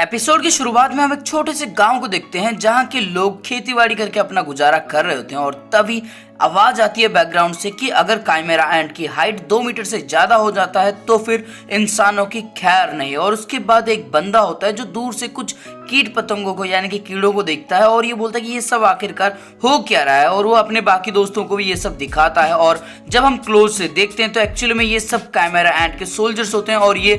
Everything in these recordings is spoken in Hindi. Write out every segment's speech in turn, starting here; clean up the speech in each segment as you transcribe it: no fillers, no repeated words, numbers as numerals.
एपिसोड की शुरुआत में हम एक छोटे से गांव को देखते हैं जहां के लोग खेतीबाड़ी करके अपना गुजारा कर रहे होते हैं और तभी आवाज आती है बैकग्राउंड से कि अगर काइमेरा एंट की हाइट 2 मीटर से ज्यादा हो जाता है तो फिर इंसानों की खैर नहीं। और उसके बाद एक बंदा होता है जो दूर से कुछ कीट पतंगों को यानी कि कीड़ों को देखता है और ये बोलता है कि ये सब आखिरकार हो क्या रहा है, और वो अपने बाकी दोस्तों को भी ये सब दिखाता है। और जब हम क्लोज से देखते हैं तो एक्चुअली में ये सब काइमेरा एंट के सोल्जर्स होते हैं और ये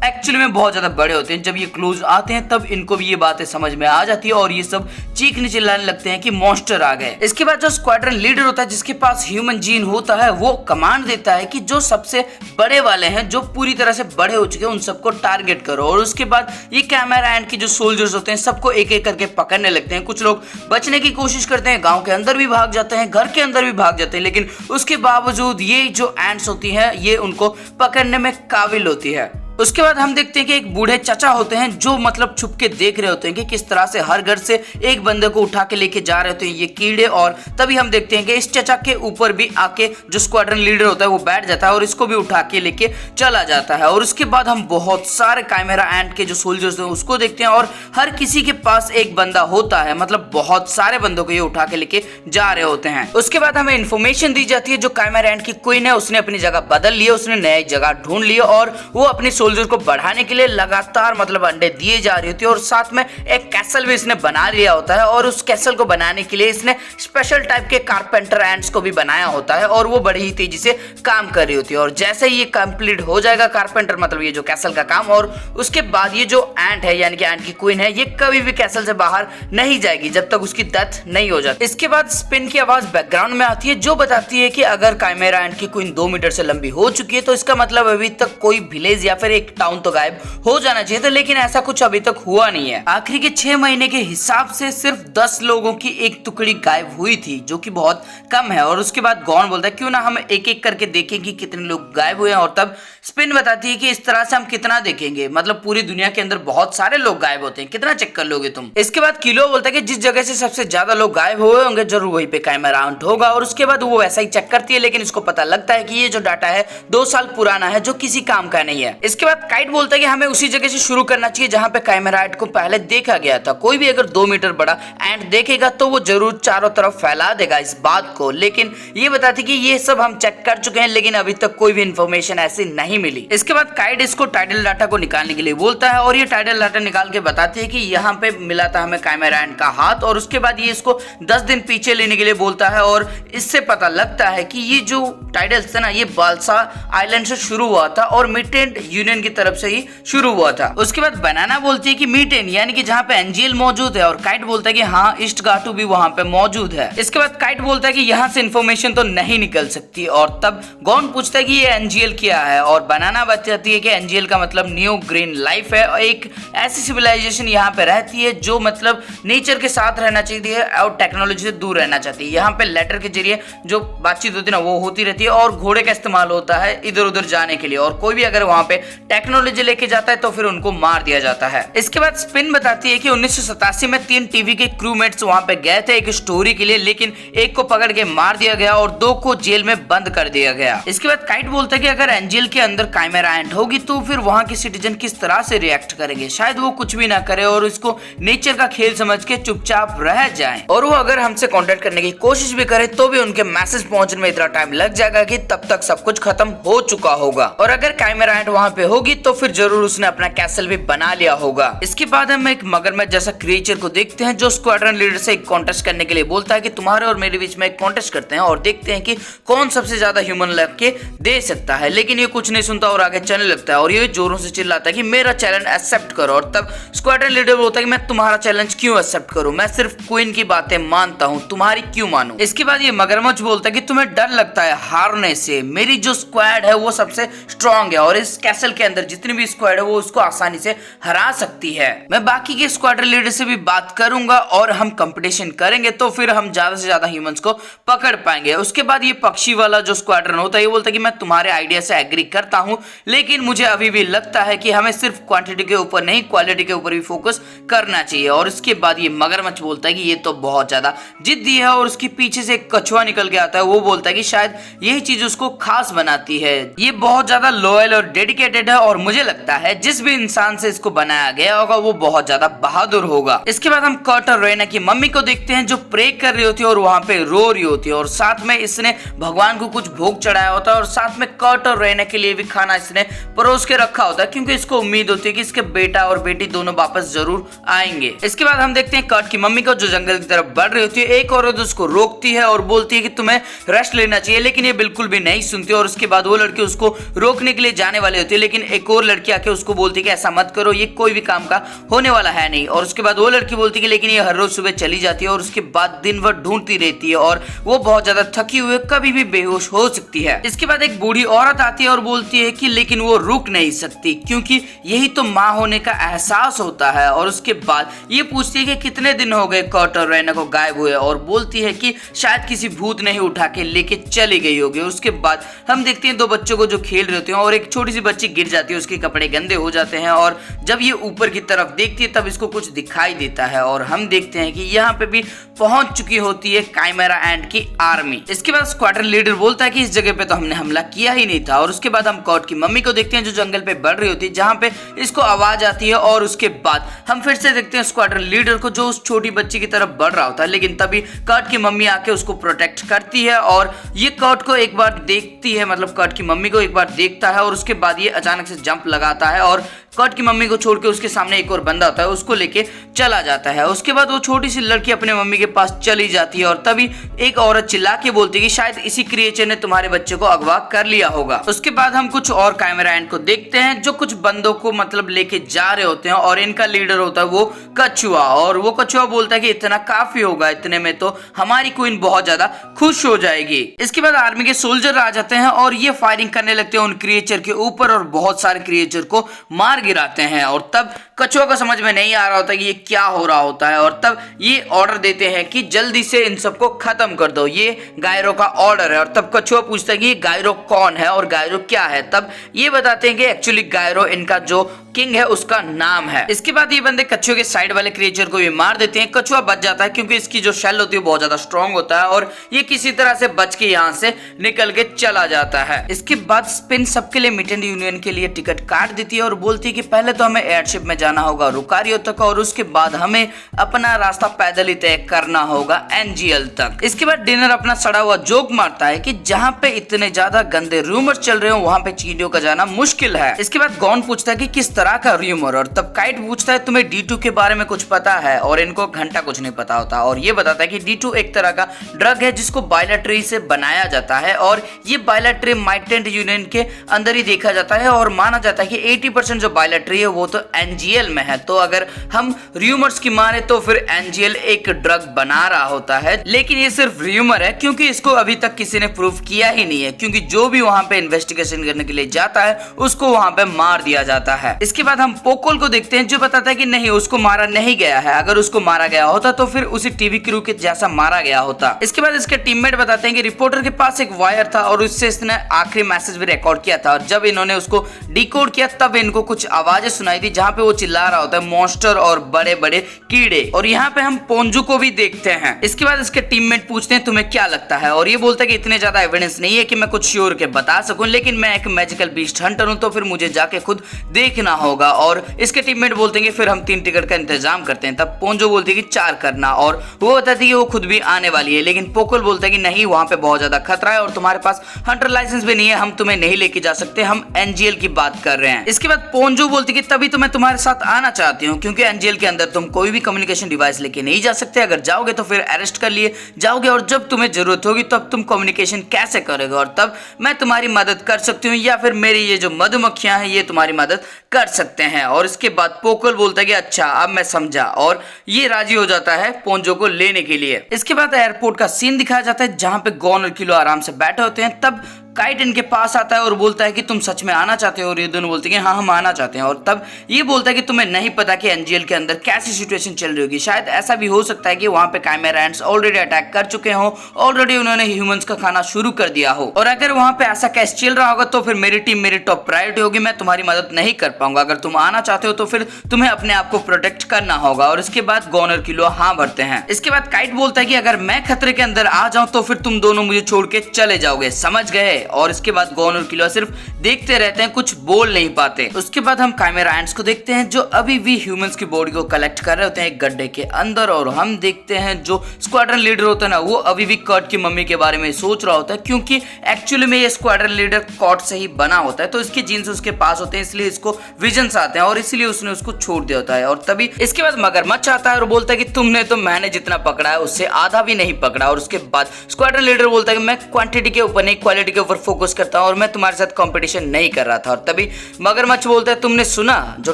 एक्चुअली में बहुत ज्यादा बड़े होते हैं। जब ये क्लोज आते हैं तब इनको भी ये बातें समझ में आ जाती है और ये सब चीखने चिल्लाने लगते हैं कि मॉन्स्टर आ गए। इसके बाद जो स्क्वाड्रन लीडर होता है जिसके पास ह्यूमन जीन होता है वो कमांड देता है कि जो सबसे बड़े वाले हैं, जो पूरी तरह से बड़े हो चुके हैं, उन सबको टारगेट करो। और उसके बाद ये कैमरा एंड के जो सोल्जर्स होते हैं सबको एक एक करके पकड़ने लगते हैं। कुछ लोग बचने की कोशिश करते हैं, गांव के अंदर भी भाग जाते हैं, घर के अंदर भी भाग जाते हैं, लेकिन उसके बावजूद ये जो एंट्स होती हैं ये उनको पकड़ने में काबिल होती है। उसके बाद हम देखते हैं कि एक बूढ़े चाचा होते हैं जो मतलब छुप के देख रहे होते हैं कि किस तरह से हर घर से एक बंदे को उठा के लेके जा रहे होते हैं ये कीड़े। और तभी हम देखते हैं कि इस चाचा के ऊपर भी आके जो स्क्वाड्रन लीडर होता है वो बैठ जाता है और इसको भी उठा के लेके चला जाता है। और उसके बाद हम बहुत सारे काइमेरा एंट के जो सोल्जर्स हैं उसको देखते हैं और हर किसी के पास एक बंदा होता है, मतलब बहुत सारे बंदों को ये उठा के लेके जा रहे होते हैं। उसके बाद हमें इन्फॉर्मेशन दी जाती है जो काइमेरा एंट की क्वीन है उसने अपनी जगह बदल ली है, उसने नई जगह ढूंढ ली और वो अपनी सोल्जर को बढ़ाने के लिए लगातार मतलब अंडे दिए जा रही होती है। और साथ में एक कैसल भी इसने बना लिया होता है और उस कैसल को बनाने के लिए इसने स्पेशल टाइप के कारपेंटर एंट्स को भी बनाया होता है और वो बड़ी ही तेजी से काम कर रही होती है। और जैसे ही ये कंप्लीट हो जाएगा कारपेंटर मतलब ये जो कैसल का काम, और उसके बाद ये जो एंट है यानी कि एंट की क्वीन है ये कभी भी कैसल से बाहर नहीं जाएगी जब तक उसकी डेथ नहीं हो जाती। इसके बाद स्पिन की आवाज बैकग्राउंड में आती है जो बताती है कि अगर काइमेरा एंट की क्वीन 2 मीटर से लंबी हो चुकी है तो इसका मतलब अभी तक कोई विलेज या फिर एक टाउन तो गायब हो जाना चाहिए था, लेकिन ऐसा कुछ अभी तक हुआ नहीं है। आखिरी के 6 महीने के हिसाब से सिर्फ 10 लोगों की एक टुकड़ी गायब हुई थी जो कि बहुत कम है। और उसके बाद गॉन बोलता है क्यों ना हम एक एक करके देखें कि कितने लोग गायब हुए हैं। और तब स्पिन बताती है कि इस तरह से हम कितना देखेंगे, मतलब पूरी दुनिया के अंदर बहुत सारे लोग गायब होते हैं, कितना चेक कर लोगे तुम। इसके बाद किलो बोलता है कि जिस जगह से सबसे ज्यादा लोग गायब हुए होंगे जरूर वहीं पे काइमेरा एंट होगा। और उसके बाद वो वैसा ही चेक करती है, लेकिन इसको पता लगता है कि ये जो डाटा है 2 साल पुराना है जो किसी काम का नहीं है। इसके बाद काइट बोलता है कि हमें उसी जगह से शुरू करना चाहिए जहां पे काइमेरा एंट को पहले देखा गया था। कोई भी अगर 2 मीटर बड़ा एंट देखेगा तो वो जरूर चारों तरफ फैला देगा इस बात को, लेकिन ये बताती कि ये सब हम चेक कर चुके हैं लेकिन अभी तक कोई भी इंफॉर्मेशन ऐसी नहीं मिली। इसके बाद काइट इसको टाइटल डाटा को निकालने के लिए बोलता है और ये टाइटल डाटा निकाल के बताती है कि यहाँ पे मिला था हमें काइमेरा एंट का हाथ। और उसके बाद ये इसको 10 दिन पीछे लेने के लिए बोलता है और इससे पता लगता है कि ये जो टाइटल्स थे ना ये बालसा आइलैंड से शुरू हुआ था और मिटेंट यूनियन की तरफ से ही शुरू हुआ था। उसके बाद बनाना बोलती है कि मीटेन यानी कि जहाँ पे एनजीएल मौजूद है, और काइट बोलता है कि हाँ ईस्ट गाटू भी वहाँ पे मौजूद है। इसके बाद काइट बोलता है कि यहाँ से इन्फॉर्मेशन तो नहीं निकल सकती। और तब गॉन पूछता है कि ये एनजीएल क्या है, और बनाना बताती है कि एनजीएल का मतलब न्यू ग्रीन लाइफ है, और एक ऐसी सिविलाइजेशन यहाँ पे रहती है जो मतलब नेचर के साथ रहना चाहिए और टेक्नोलॉजी से दूर रहना चाहती है। यहाँ पे लेटर के जरिए जो बातचीत होती है ना वो होती रहती है और घोड़े का इस्तेमाल होता है इधर उधर जाने के लिए, और कोई भी अगर वहाँ पे टेक्नोलॉजी लेके जाता है तो फिर उनको मार दिया जाता है। इसके बाद स्पिन बताती है कि 1987 में 3 टीवी के क्रूमेट्स वहां पे गए थे एक स्टोरी के लिए, लेकिन एक को पकड़ के मार दिया गया और 2 को जेल में बंद कर दिया गया। इसके बाद काइट बोलता है कि अगर एंजेल के अंदर काइमेरा एंट होगी तो फिर वहां के सिटीजन किस तरह से रिएक्ट करेंगे, शायद वो कुछ भी ना करे और इसको नेचर का खेल समझ के चुपचाप रह जाए, और वो अगर हमसे कांटेक्ट करने की कोशिश भी करे तो भी उनके मैसेज पहुंचने में इतना टाइम लग जाएगा कि तब तक सब कुछ खत्म हो चुका होगा। और अगर काइमेरा एंट वहां पे होगी तो फिर जरूर उसने अपना कैसल भी बना लिया होगा। इसके बाद हम एक मगरमच्छ जैसा क्रिएचर को देखते हैं जो स्क्वाड्रन लीडर से एक कॉन्टेस्ट करने के लिए बोलता है कि तुम्हारे और मेरे बीच में एक कॉन्टेस्ट करते हैं और देखते हैं कि कौन सबसे ज्यादा ह्यूमन लग के दे सकता है। लेकिन ये कुछ नहीं सुनता और आगे चलने लगता है और ये जोरों से चिल्लाता है कि मेरा चैलेंज एक्सेप्ट करो। और तब स्क्वाड्रन लीडर बोलता है कि मैं तुम्हारा चैलेंज क्यों एक्सेप्ट करूं, मैं सिर्फ क्वीन की बातें मानता हूं, तुम्हारी क्यों मानूं। इसके बाद ये मगरमच्छ बोलता है कि तुम्हें डर लगता है हारने से, मेरी जो स्क्वाड है वो सबसे स्ट्रांग है और इस कैसल के अंदर जितनी भी स्क्वाड है वो उसको आसानी से हरा सकती है। मैं बाकी के स्क्वाड्रन लीडर से भी बात करूंगा और हम कंपटीशन करेंगे तो फिर हम ज्यादा से ज्यादा ह्यूमंस को पकड़ पाएंगे। उसके बाद ये पक्षी वाला जो स्क्वाड्रन होता है ये बोलता है कि मैं तुम्हारे आइडिया से एग्री करता हूं, लेकिन मुझे अभी भी लगता है कि हमें सिर्फ क्वांटिटी के ऊपर नहीं क्वालिटी के ऊपर भी फोकस करना चाहिए। और इसके बाद ये मगरमच्छ बोलता है कि ये तो बहुत ज्यादा जिद्दी है और उसके पीछे से एक कछुआ निकल के आता है। वो बोलता है कि शायद यही चीज उसको खास बनाती है, ये बहुत ज्यादा लॉयल और डेडिकेटेड है है और मुझे लगता है जिस भी इंसान से इसको बनाया गया होगा वो बहुत ज्यादा बहादुर होगा। इसके बाद हम कर्ट और रेना की मम्मी को देखते हैं जो प्रे कर रही होती है और वहाँ पे रो रही होती है और साथ में इसने भगवान को कुछ भोग चढ़ाया होता है और साथ में कर्ट और रेना के लिए भी खाना इसने परोस के रखा होता है क्योंकि इसको उम्मीद होती है कि इसके बेटा और बेटी दोनों वापस जरूर आएंगे। इसके बाद हम देखते हैं कर्ट की मम्मी को जो जंगल की तरफ बढ़ रही होती है। एक औरत उसको रोकती है और बोलती है कि तुम्हें रेस्ट लेना चाहिए, लेकिन ये बिल्कुल भी नहीं सुनती और उसके बाद वो लड़की उसको रोकने के लिए जाने वाली होती है, लेकिन एक और लड़की आके उसको बोलती है कि ऐसा मत करो, ये कोई भी काम का होने वाला है नहीं। और उसके बाद वो लड़की बोलती है कि लेकिन ये हर रोज सुबह चली जाती है और उसके बाद दिन भर ढूंढती रहती है और वो बहुत ज्यादा थकी हुई कभी भी बेहोश हो सकती है। इसके बाद एक बूढ़ी औरत आती है और बोलती है कि लेकिन वो रुक नहीं सकती क्योंकि यही तो माँ होने का एहसास होता है। और उसके बाद ये पूछती है कि कितने दिन हो गए कर्ट और रेना को गायब हुए और बोलती है कि शायद किसी भूत ने ही उठा के लेके चली गई होगी। उसके बाद हम देखते हैं दो बच्चों को जो खेल रहे होते हैं और एक छोटी सी बच्ची गिर जाती है, उसके कपड़े गंदे हो जाते हैं और जब ये ऊपर की तरफ देखती है तब इसको कुछ दिखाई देता है और हम देखते हैं कि यहाँ पे भी पहुंच चुकी होती है काइमेरा एंट की आर्मी। इसके बाद स्क्वाड्रन लीडर बोलता है कि इस जगह पे तो हमने हमला किया ही नहीं था। और उसके बाद हम कर्ट की मम्मी को देखते हैं जो जंगल पे बढ़ रही होती है जहाँ पे इसको आवाज आती है और उसके बाद हम फिर से देखते हैं स्क्वाड्रन लीडर को जो उस छोटी बच्ची की तरफ बढ़ रहा होता है, लेकिन तभी कर्ट की मम्मी आके उसको प्रोटेक्ट करती है और ये कर्ट को एक बार देखती है, मतलब कर्ट की मम्मी को एक बार देखता है और उसके बाद ये अचानक से जंप लगाता है और कर्ट की मम्मी को छोड़ के उसके सामने एक और बंदा होता है, उसको लेके चला जाता है। उसके बाद वो छोटी सी लड़की अपने मम्मी के पास चली जाती है और तभी एक औरत चिल्ला के बोलती है कि शायद इसी क्रिएचर ने तुम्हारे बच्चे को अगवा कर लिया होगा। उसके बाद हम कुछ और काइमेरा एंट को देखते हैं जो कुछ बंदों को मतलब लेके जा रहे होते हैं और इनका लीडर होता है वो कछुआ और वो कछुआ बोलता है कि इतना काफी होगा, इतने में तो हमारी क्वीन बहुत ज्यादा खुश हो जाएगी। इसके बाद आर्मी के सोल्जर आ जाते हैं और ये फायरिंग करने लगते हैं उन क्रिएचर के ऊपर और बहुत सारे क्रिएचर को मार गिराते हैं और तब कछुआ को समझ में नहीं आ रहा होता कि ये क्या हो रहा होता है और तब ये ऑर्डर देते हैं कि जल्दी से इन सबको खत्म कर दो, ये गायरो का ऑर्डर है। और तब कछुआ पूछता है कि ये गायरो कौन है और गायरो क्या है। तब ये बताते हैं कि एक्चुअली गायरो इनका जो किंग है उसका नाम है। इसके बाद ये बंदे कछुए के साइड वाले क्रिएचर को भी मार देते हैं। कछुआ बच जाता है क्योंकि इसकी जो शेल होती है बहुत ज्यादा स्ट्रॉन्ग होता है और ये किसी तरह से बच के यहाँ से निकल के चला जाता है। इसके बाद स्पिन सबके लिए मिटेंड यूनियन के लिए टिकट काट देती है और बोलती है कि पहले तो हमें एयरशिप में जाना होगा रुकारियो तक और उसके बाद हमें अपना रास्ता पैदल ही तय करना होगा एनजीएल तक। इसके बाद डिनर अपना सड़ा हुआ जोक मारता है कि जहाँ पे इतने ज्यादा गंदे रूमर्स चल रहे हो वहाँ पे चींटियों का जाना मुश्किल है। इसके बाद गॉन पूछता है कि किस तरह का रूमर और तब काइट पूछता है तुम्हें D2 के बारे में कुछ पता है और इनको घंटा कुछ नहीं पता होता और ये बताता है कि D2 एक तरह का ड्रग है जिसको बायलैट्री से बनाया जाता है और ये बायलैट्री माइटेंट यूनियन के अंदर ही देखा जाता है और माना जाता है कि 80% जो बायलैट्री है वो तो एनजीएल में है। तो अगर हम रूमर्स की माने तो फिर एनजीएल एक ड्रग बना रहा होता है, लेकिन ये सिर्फ रूमर है क्योंकि इसको अभी तक किसी ने प्रूव किया ही नहीं है क्योंकि जो भी वहां पे इन्वेस्टिगेशन करने के लिए जाता है उसको वहां पे मार दिया जाता है। इसके बाद हम पोकोल को देखते हैं जो बताता है कि नहीं उसको मारा नहीं गया है, अगर उसको मारा गया होता तो फिर उसी टीवी क्रू के जैसा मारा गया होता। इसके बाद इसके टीममेट बताते हैं कि रिपोर्टर के पास एक वायर था और उससे इसने आखिरी मैसेज भी रिकॉर्ड किया था और जब इन्होंने उसको डिकोड किया तब इनको कुछ आवाजें सुनाई दी जहाँ पे वो चिल्ला रहा होता है मॉन्स्टर और बड़े बड़े कीड़े। और यहाँ पे हम पोंजू को भी देखते हैं। इसके बाद इसके टीममेट पूछते हैं तुम्हें क्या लगता है और ये बोलता है कि इतने ज्यादा एविडेंस नहीं है कि मैं कुछ श्योर के बता सकूं, लेकिन मैं एक मैजिकल बीस्ट हंटर हूं तो फिर मुझे जाके खुद देखना होगा। और इसके टीममेट बोलते हैं कि फिर हम 3 टिकट का इंतजाम करते हैं। तब पोंजो बोलती है कि 4 करना और वो बताती है कि वो खुद भी आने वाली है, लेकिन पोकोल बोलता है कि नहीं वहां पे बहुत ज्यादा खतरा है और तुम्हारे पास हंटर लाइसेंस भी नहीं है, हम तुम्हें नहीं लेके जा सकते, हम एनजीएल की बात कर रहे हैं। इसके बाद पोंजो बोलती है कि तभी तो मैं तुम्हारे साथ आना चाहती हूँ क्योंकि एनजीएल के अंदर तुम कोई भी कम्युनिकेशन डिवाइस लेके नहीं जा सकते, अगर जाओगे तो फिर अरेस्ट कर लिए जाओगे और जब तुम्हें जरूरत होगी तब तुम कम्युनिकेशन कैसे करोगे और तब मैं तुम्हारी मदद कर सकती हूँ या फिर मेरी ये जो मधुमक्खियां हैं ये तुम्हारी मदद कर सकते हैं। और इसके बाद पोकोल बोलता है कि अच्छा अब मैं समझा और ये राजी हो जाता है पोंजो को लेने के लिए। इसके बाद एयरपोर्ट का सीन दिखाया जाता है जहां पे गॉन और किलो आराम से बैठे होते हैं। तब काइट इनके पास आता है और बोलता है कि तुम सच में आना चाहते हो और ये दोनों बोलते हैं कि हाँ हम आना चाहते हैं। और तब ये बोलता है कि तुम्हें नहीं पता कि एनजीएल के अंदर कैसी सिचुएशन चल रही होगी, शायद ऐसा भी हो सकता है कि वहां पे काइमेरा एंट्स ऑलरेडी अटैक कर चुके हो, ऑलरेडी उन्होंने ह्यूमंस का खाना शुरू कर दिया हो और अगर वहां पे ऐसा केस चल रहा होगा तो फिर मेरी टीम मेरी टॉप प्रायोरिटी होगी, मैं तुम्हारी मदद नहीं कर पाऊंगा। अगर तुम आना चाहते हो तो फिर तुम्हें अपने आप को प्रोटेक्ट करना होगा। और इसके बाद गॉन और किलो हाँ भरते हैं। इसके बाद काइट बोलता है कि अगर मैं खतरे के अंदर आ जाऊं तो फिर तुम दोनों मुझे छोड़ के चले जाओगे, समझ गए। और इसके बाद गॉन और किलोआ सिर्फ देखते रहते हैं, कुछ बोल नहीं पाते। उसके बाद हम काइमेरा एंट्स को देखते हैं जो अभी भी ह्यूमंस की बॉडी को कलेक्ट कर रहे होते हैं एक गड्ढे के अंदर, और हम देखते हैं जो स्क्वाड्रन लीडर होता है ना, वो अभी भी कर्ट की मम्मी के बारे में सोच रहा होता है, क्योंकि एक्चुअली में ये स्क्वाड्रन लीडर कॉट से ही बना होता है, तो इसके जीन्स उसके पास होते हैं, इसलिए इसको विजन्स आते हैं और इसलिए उसने उसको छोड़ दिया होता है। और तभी इसके बाद मगरमच्छ आता है और बोलता है कि तुमने तो मैंने जितना पकड़ा है उससे आधा भी नहीं पकड़ा। और उसके बाद स्क्वाड्रन लीडर बोलता है कि मैं क्वांटिटी के ऊपर नहीं क्वालिटी के ऊपर फोकस करता हूं और मैं तुम्हारे साथ कंपटीशन नहीं कर रहा था। और तभी मगरमच्छ बोलता है तुमने सुना, जो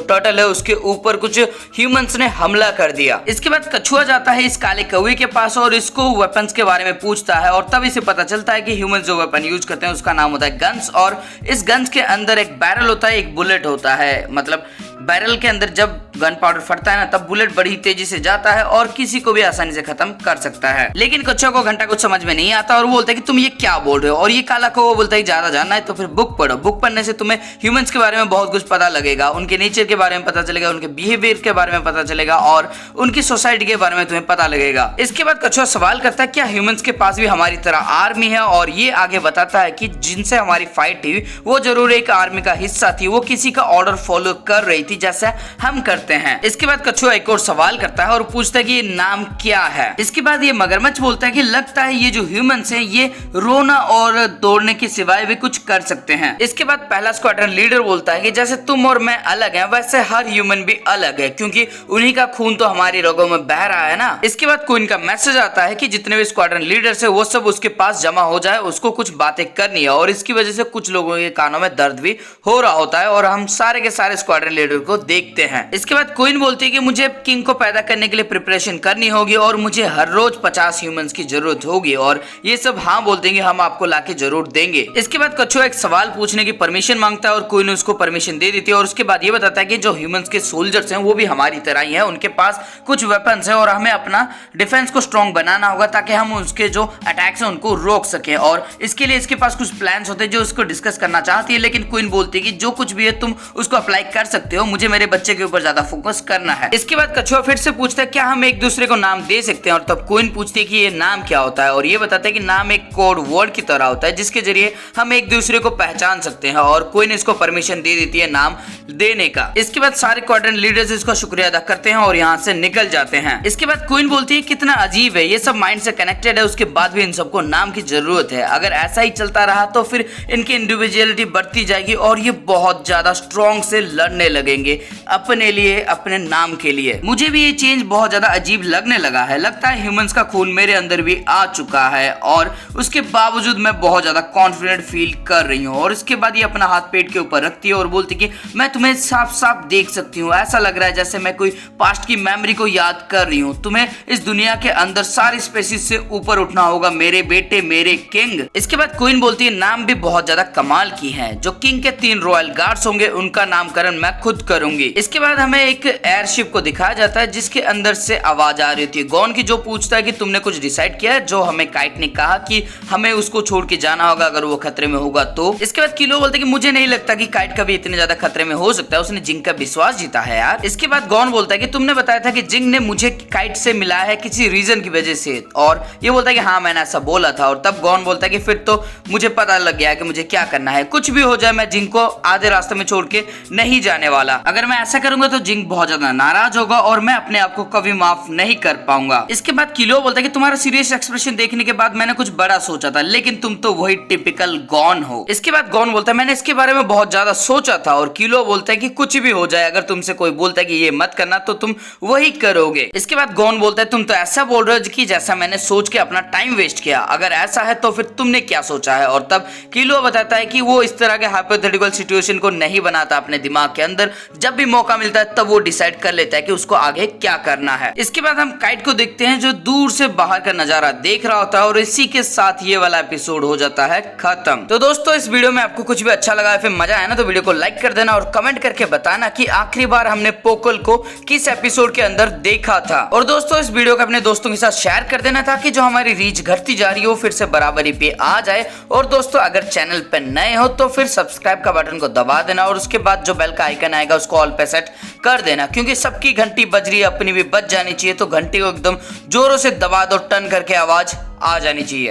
टर्टल है उसके ऊपर कुछ ह्यूमंस ने हमला कर दिया। इसके बाद कछुआ जाता है इस काले कौवे के पास और इसको वेपन्स के बारे में पूछता है, और तब इसे पता चलता है कि ह्यूमंस जो वेपन यूज करते हैं उसका नाम होता है गन्स, और इस गन्स के अंदर एक बैरल होता है, एक बुलेट होता है, मतलब बैरल के अंदर जब गन पाउडर फटता है ना, तब बुलेट बड़ी तेजी से जाता है और किसी को भी आसानी से खत्म कर सकता है। लेकिन कछुआ को घंटा कुछ समझ में नहीं आता और बोलता है कि तुम ये क्या बोल रहे हो। और ये काला कौवा बोलता है ज्यादा जानना है तो फिर बुक पढ़ो, बुक पढ़ने से तुम्हें ह्यूमंस के बारे में बहुत कुछ पता लगेगा, उनके नेचर के बारे में पता चलेगा, उनके बिहेवियर के बारे में पता चलेगा और उनकी सोसाइटी के बारे में तुम्हें पता लगेगा। इसके बाद कछुआ सवाल करता है क्या ह्यूमंस के पास भी हमारी तरह आर्मी है, और ये आगे बताता है कि जिनसे हमारी फाइट थी वो जरूर एक आर्मी का हिस्सा थी, वो किसी का ऑर्डर फॉलो कर रही थी जैसा हम करते हैं। इसके बाद कछुआ एक और सवाल करता है और पूछता है कि ये नाम क्या है। इसके बाद ये मगरमच्छ बोलता है कि लगता है ये जो ह्यूमंस हैं ये रोना और दौड़ने के सिवाय भी कुछ कर सकते हैं। इसके बाद पहला स्क्वाड्रन लीडर बोलता है कि जैसे तुम और मैं अलग हैं वैसे हर ह्यूमन भी अलग है, क्योंकि उन्हीं का खून तो हमारी रगों में बह रहा है ना। इसके बाद क्वीन का मैसेज आता है कि जितने भी स्क्वाड्रन लीडर्स है वो सब उसके पास जमा हो जाए, उसको कुछ बातें करनी है, और इसकी वजह से कुछ लोगों के कानों में दर्द भी हो रहा होता है और हम सारे के सारे स्क्वाड्रन लीडर को देखते हैं। इसके बाद क्वीन बोलती है कि मुझे किंग को पैदा करने के लिए प्रिपरेशन करनी होगी और मुझे हर रोज 50 ह्यूमंस की जरूरत होगी, और ये सब हाँ बोलते हैं कि हम आपको लाके जरूर देंगे। इसके बाद कछुआ एक सवाल पूछने की परमिशन मांगता है और क्वीन उसको परमिशन दे देती है, और उसके बाद ये बताता है कि जो ह्यूमंस के सोल्जर्स हैं वो भी हमारी तरह ही है, उनके पास कुछ वेपन्स हैं और हमें अपना डिफेंस को स्ट्रॉन्ग बनाना होगा ताकि हम उसके जो अटैक्स हैं उनको रोक सके, और इसके लिए इसके पास कुछ प्लान्स होते हैं जो उसको डिस्कस करना चाहती है। लेकिन क्वीन बोलती है कि जो कुछ भी है तुम उसको अप्लाई कर सकते हो, मुझे मेरे बच्चे के ऊपर ज्यादा फोकस करना है। इसके बाद कछुआ फिर से पूछता है क्या हम एक दूसरे को नाम दे सकते हैं, और तब क्वीन पूछती है कि ये नाम क्या होता है, और ये बताता है कि नाम एक कोड वर्ड की तरह होता है जिसके जरिए हम एक दूसरे को पहचान सकते हैं, और क्वीन इसको परमिशन दे देती है नाम देने का। इसके बाद सारे क्वाड्रेंट लीडर्स इसका शुक्रिया अदा करते हैं और यहाँ से निकल जाते हैं। इसके बाद क्वीन बोलती है कितना अजीब है, ये सब माइंड से कनेक्टेड है, उसके बाद भी इन सबको नाम की जरूरत है। अगर ऐसा ही चलता रहा तो फिर इनकी इंडिविजुअलिटी बढ़ती जाएगी और ये बहुत ज्यादा स्ट्रॉन्ग से लड़ने लगेंगे अपने लिए, अपने नाम के लिए। मुझे भी ये चेंज बहुत ज्यादा अजीब लगने लगा है, लगता है ह्यूमंस का खून मेरे अंदर भी आ चुका है और उसके बावजूद मैं बहुत ज्यादा कॉन्फिडेंट फील कर रही हूँ। और इसके बाद ये अपना हाथ पेट के ऊपर रखती है और बोलती कि मैं तुम्हें साफ साफ देख सकती हूँ, ऐसा लग रहा है जैसे मैं कोई पास्ट की मेमोरी को याद कर रही हूँ। तुम्हें इस दुनिया के अंदर सारी स्पेसीज से ऊपर उठना होगा मेरे बेटे, मेरे किंग। इसके बाद क्वीन बोलती है नाम भी बहुत ज्यादा कमाल की है, जो किंग के 3 रॉयल गार्ड्स होंगे उनका नामकरण मैं खुद करूंगी। इसके बाद हमें एक एयरशिप को दिखाया जाता है जिसके अंदर से आवाज आ रही थी गॉन की, जो पूछता है कि तुमने कुछ डिसाइड किया है, जो हमें काइट ने कहा कि हमें उसको छोड़ के जाना होगा अगर वो खतरे में होगा तो। इसके बाद किलो बोलते कि मुझे नहीं लगता कि काइट कभी इतने ज्यादा खतरे में हो सकता है, उसने जिंग का विश्वास जीता है यार। इसके बाद गॉन बोलता है कि तुमने बताया था कि जिंग ने मुझे काइट से मिलाया है किसी रीजन की वजह से, और ये बोलता है कि हाँ मैंने ऐसा बोला था। और तब गॉन बोलता है कि फिर तो मुझे पता लग गया कि मुझे क्या करना है, कुछ भी हो जाए मैं जिंग को आधे रास्ते में छोड़ के नहीं जाने वाला। अगर मैं ऐसा करूंगा तो जिंग बहुत ज्यादा नाराज होगा और मैं अपने आप को कभी माफ नहीं कर पाऊंगा। इसके बाद किलो बोलता है कि तुम्हारा सीरियस एक्सप्रेशन देखने के बाद मैंने कुछ बड़ा सोचा था, लेकिन तुम तो वही टिपिकल गॉन हो। इसके बाद गॉन बोलता है मैंने इसके बारे में बहुत ज्यादा सोचा था, और किलो बोलता है कि कुछ भी हो जाए अगर तुमसे कोई बोलता है कि ये मत करना तो तुम वही करोगे। इसके बाद गॉन बोलता है तुम तो ऐसा बोल रहे हो कि जैसा मैंने सोच के अपना टाइम वेस्ट किया, अगर ऐसा है तो फिर तुमने क्या सोचा है। और तब किलो बताता है कि वो इस तरह के हाइपोथेटिकल सिचुएशन को नहीं बनाता अपने दिमाग के अंदर, जब भी मौका मिलता है तब वो डिसाइड कर लेता है कि उसको आगे क्या करना है। इसके बाद हम काइट को देखते हैं जो दूर से बाहर का नजारा देख रहा होता है, और इसी के साथ ये वाला एपिसोड हो जाता है खत्म। तो दोस्तों इस वीडियो में आपको कुछ भी अच्छा लगा है, फिर मजा आया ना, तो वीडियो को लाइक कर देना और कमेंट करके बताना कि आखिरी बार हमने पोकल को किस एपिसोड के अंदर देखा था। और दोस्तों इस वीडियो को अपने दोस्तों के साथ शेयर कर देना ताकि जो हमारी रीच घटती जा रही हो फिर से बराबरी पे आ जाए। और दोस्तों अगर चैनल पे नए हो तो फिर सब्सक्राइब का बटन को दबा देना, और उसके बाद जो बेल का आइकन आएगा उसको ऑल पे सेट कर देना, क्योंकि सबकी घंटी बज रही है, अपनी भी बज जानी चाहिए, तो घंटी को एकदम जोरों से दबा दो, टर्न करके आवाज आ जानी चाहिए।